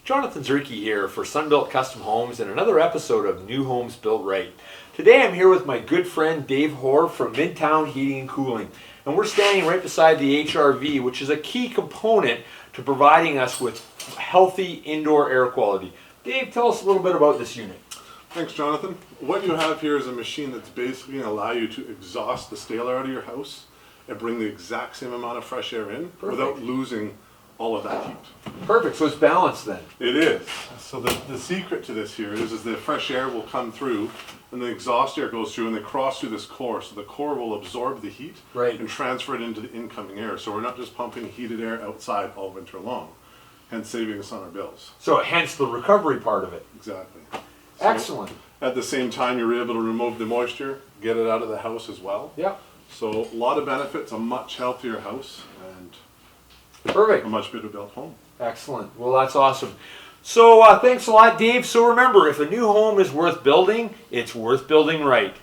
Jonathan Zerke here for Sunbelt Custom Homes and another episode of New Homes Built Right. Today I'm here with my good friend Dave Hoare from Midtown Heating and Cooling. And we're standing right beside the HRV, which is a key component to providing us with healthy indoor air quality. Dave, tell us a little bit about this unit. Thanks, Jonathan. What you have here is a machine that's basically going to allow you to exhaust the stale air out of your house and bring the exact same amount of fresh air in without losing all of that heat. Perfect, so it's balanced then. It is. So the secret to this here is the fresh air will come through and the exhaust air goes through and they cross through this core. So the core will absorb the heat and transfer it into the incoming air. So we're not just pumping heated air outside all winter long, hence saving us on our bills. So hence the recovery part of it. Exactly. So excellent. At the same time, you're able to remove the moisture, get it out of the house as well. Yeah. So a lot of benefits, a much healthier house, and perfect. A much better built home. Excellent. Well, that's awesome. So thanks a lot, Dave. So remember, if a new home is worth building, it's worth building right.